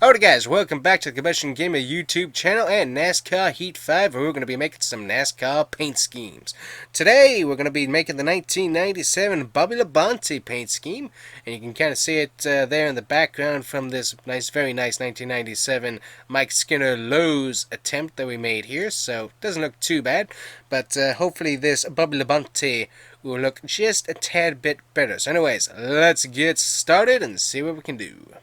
Alright guys, welcome back to the Combustion Gamer YouTube channel and NASCAR Heat 5, where we're going to be making some NASCAR paint schemes. Today, we're going to be making the 1997 Bobby Labonte paint scheme, and you can kind of see it there in the background from this very nice 1997 Mike Skinner Lowe's attempt that we made here, so it doesn't look too bad, but hopefully this Bobby Labonte will look just a tad bit better. So anyways, let's get started and see what we can do.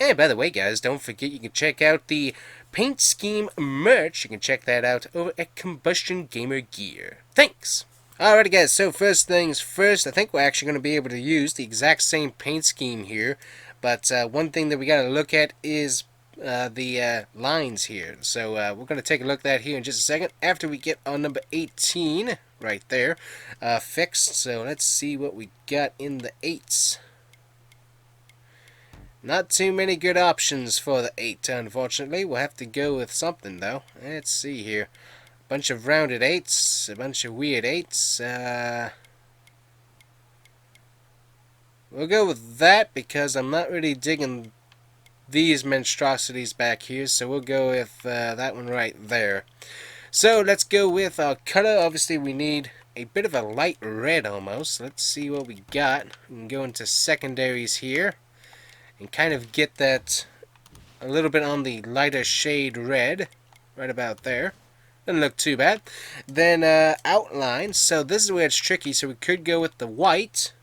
And by the way guys, don't forget you can check out the paint scheme merch. You can check that out over at Combustion Gamer Gear. Thanks! Alrighty guys, so first things first, I think we're actually going to be able to use the exact same paint scheme here. But one thing that we got to look at is the lines here. So we're going to take a look at that here in just a second after we get our number 18 right there fixed. So let's see what we got in the 8s. Not too many good options for the 8, unfortunately. We'll have to go with something, though. Let's see here. A bunch of rounded 8s, a bunch of weird 8s. We'll go with that because I'm not really digging these monstrosities back here, so we'll go with that one right there. So let's go with our color. Obviously, we need a bit of a light red almost. Let's see what we got. We can go into secondaries here and kind of get that a little bit on the lighter shade red, right about there. Doesn't look too bad. Then outline, so this is where it's tricky, so we could go with the white,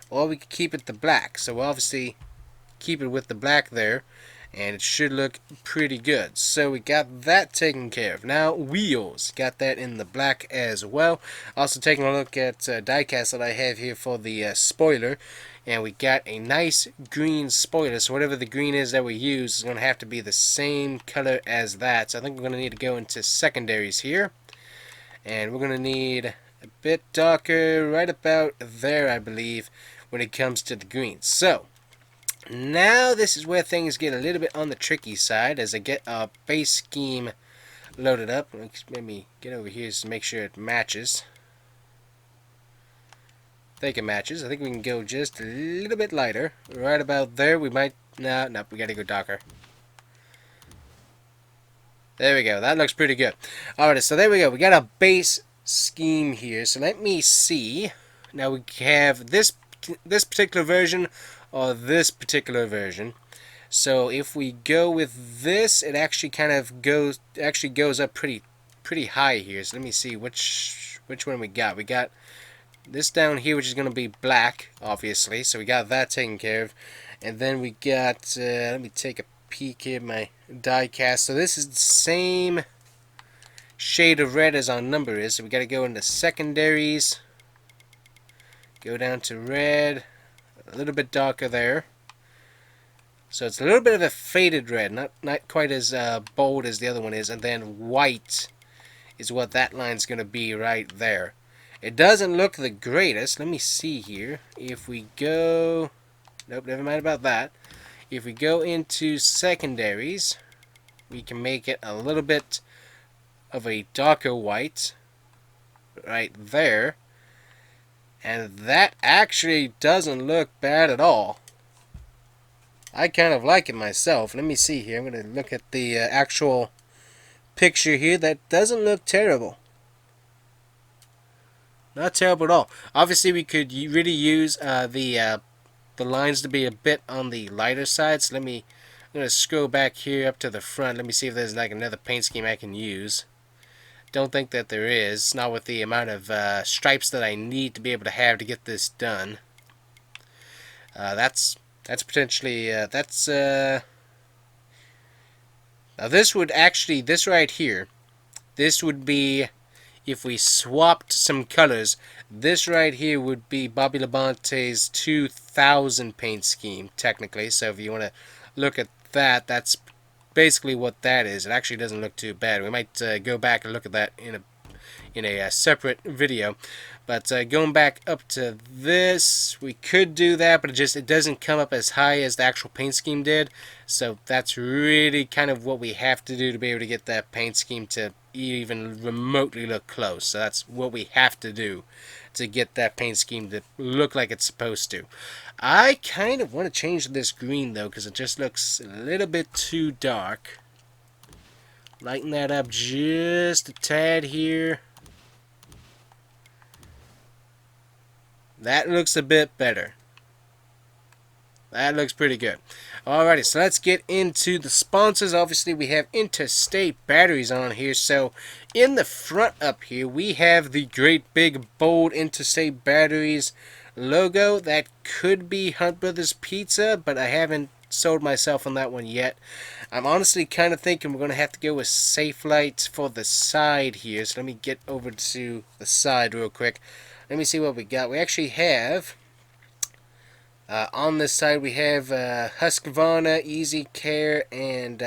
or we could keep it the black. So we'll obviously keep it with the black there, and it should look pretty good. So we got that taken care of. Now wheels, got that in the black as well. Also taking a look at diecast that I have here for the spoiler. And we got a nice green spoiler, so whatever the green is that we use is going to have to be the same color as that. So I think we're going to need to go into secondaries here. And we're going to need a bit darker right about there, I believe, when it comes to the greens. So now this is where things get a little bit on the tricky side as I get our base scheme loaded up. Let me get over here to make sure it matches. I think it matches. I think we can go just a little bit lighter. Right about there. We might... No, we gotta go darker. There we go. That looks pretty good. Alright, so there we go. We got a base scheme here. So let me see. Now we have this particular version or this particular version. So if we go with this, it actually kind of goes up pretty high here. So let me see which one we got. We got this down here, which is going to be black, obviously, so we got that taken care of. And then we got, let me take a peek here at my die cast. So this is the same shade of red as our number is, so we got to go into secondaries, go down to red, a little bit darker there. So it's a little bit of a faded red, not quite as bold as the other one is. And then white is what that line's going to be right there. It doesn't look the greatest. Let me see here. If we go... Nope, never mind about that. If we go into secondaries, we can make it a little bit of a darker white right there. And that actually doesn't look bad at all. I kind of like it myself. Let me see here. I'm going to look at the actual picture here. That doesn't look terrible. Not terrible at all. Obviously, we could really use the lines to be a bit on the lighter side. So I'm going to scroll back here up to the front. Let me see if there's like another paint scheme I can use. Don't think that there is. Not with the amount of stripes that I need to be able to have to get this done. That's potentially now this would actually, this right here, this would be, if we swapped some colors, this right here would be Bobby Labonte's 2000 paint scheme, technically. So if you want to look at that, that's basically what that is. It actually doesn't look too bad. We might go back and look at that in a separate video. But going back up to this, we could do that, but it doesn't come up as high as the actual paint scheme did. So that's really kind of what we have to do to be able to get that paint scheme to even remotely look close. So that's what we have to do to get that paint scheme to look like it's supposed to. I kind of want to change this green though, because it just looks a little bit too dark. Lighten that up just a tad here. That looks a bit better. That looks pretty good. Alrighty, so let's get into the sponsors. Obviously, we have Interstate Batteries on here. So, in the front up here, we have the great big bold Interstate Batteries logo. That could be Hunt Brothers Pizza, but I haven't sold myself on that one yet. I'm honestly kind of thinking we're going to have to go with Safe Lights for the side here. So, let me get over to the side real quick. Let me see what we got. We actually have... on this side we have Husqvarna, Easy Care, and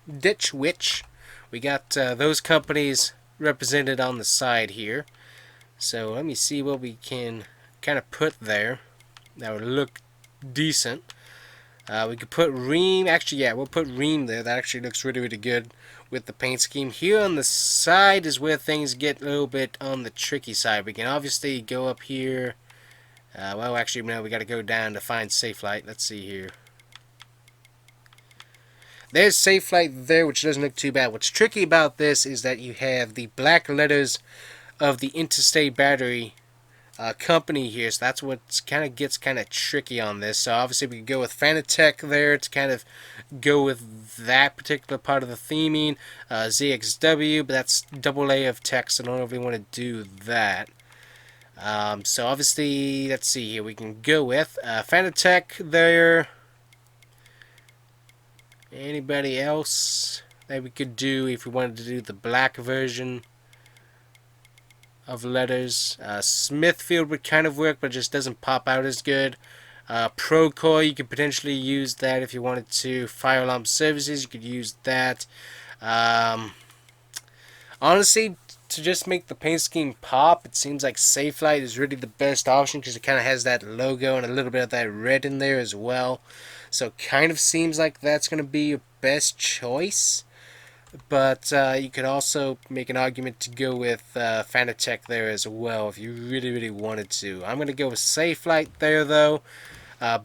Ditch Witch. We got those companies represented on the side here. So let me see what we can kind of put there that would look decent. We could put Ream. Actually, yeah, we'll put Ream there. That actually looks really, really good with the paint scheme. Here on the side is where things get a little bit on the tricky side. We can obviously go up here. Well, actually, no, we got to go down to find Safe Light. Let's see here. There's Safe Light there, which doesn't look too bad. What's tricky about this is that you have the black letters of the Interstate Battery company here, so that's what kind of gets kind of tricky on this. So obviously we could go with Fanatec there to kind of go with that particular part of the theming. ZXW, but that's AA of text, so I don't really want to do that. So obviously, let's see here, we can go with Fanatec there. Anybody else that we could do if we wanted to do the black version of letters? Smithfield would kind of work, but it just doesn't pop out as good. Procore, you could potentially use that if you wanted to. Fire Alarm Services, you could use that. Honestly, to just make the paint scheme pop, it seems like Safe Light is really the best option because it kind of has that logo and a little bit of that red in there as well. So kind of seems like that's going to be your best choice. But you could also make an argument to go with Fanatec there as well if you really, really wanted to. I'm going to go with Safe Light there though.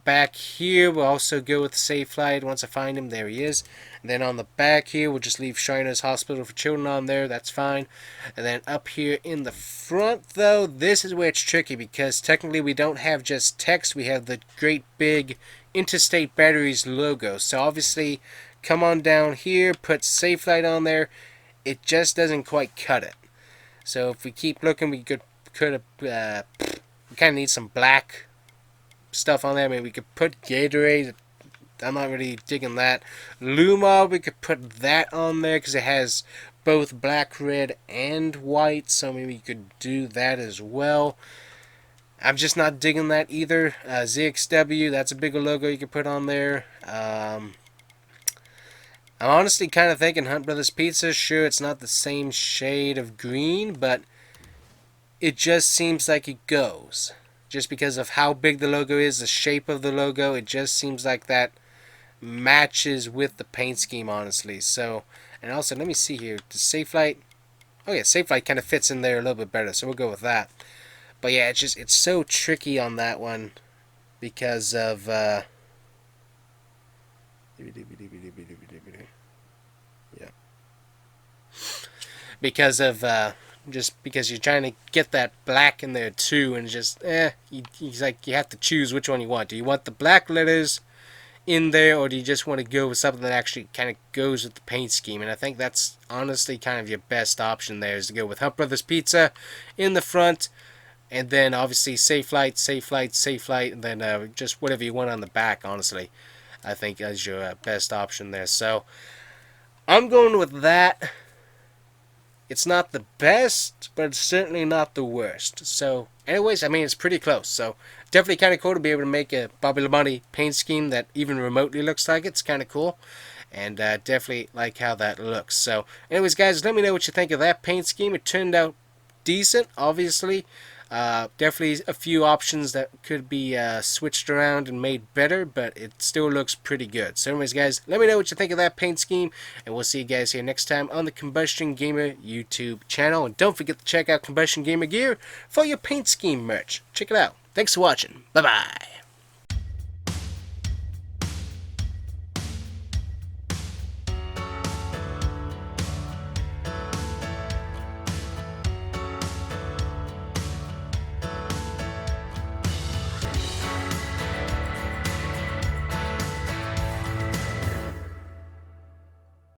Back here, we'll also go with Safe Light. Once I find him, there he is. And then on the back here, we'll just leave Shriners Hospital for Children on there. That's fine. And then up here in the front, though, this is where it's tricky because technically we don't have just text. We have the great big Interstate Batteries logo. So obviously, come on down here, put Safe Light on there. It just doesn't quite cut it. So if we keep looking, we could we kind of need some black stuff on there. I mean, we could put Gatorade. I'm not really digging that. Luma, we could put that on there because it has both black, red, and white. So maybe you could do that as well. I'm just not digging that either. ZXW, that's a bigger logo you could put on there. I'm honestly kind of thinking Hunt Brothers Pizza. Sure, it's not the same shade of green, but it just seems like it goes. Just because of how big the logo is, the shape of the logo, it just seems like that matches with the paint scheme, honestly. So, and also, let me see here. Does Safe Light? Oh yeah, Safe Light kind of fits in there a little bit better, so we'll go with that. But yeah, it's so tricky on that one because of yeah, because of just because you're trying to get that black in there too, and just he's like, you have to choose which one you want. Do you want the black letters in there, or do you just want to go with something that actually kind of goes with the paint scheme? And I think that's honestly kind of your best option there, is to go with Hunt Brothers Pizza in the front, and then obviously Safe Light, Safe Light, Safe Light, and then just whatever you want on the back, honestly. I think is your best option there. So I'm going with that. It's not the best, but it's certainly not the worst. So, anyways, I mean, it's pretty close. So, definitely kind of cool to be able to make a Bobby Labonte paint scheme that even remotely looks like it. It's kind of cool. And definitely like how that looks. So, anyways, guys, let me know what you think of that paint scheme. It turned out decent, obviously. Definitely a few options that could be switched around and made better, but it still looks pretty good. So anyways, guys, let me know what you think of that paint scheme, and we'll see you guys here next time on the Combustion Gamer YouTube channel. And don't forget to check out Combustion Gamer gear for your paint scheme merch. Check it out. Thanks for watching. Bye-bye.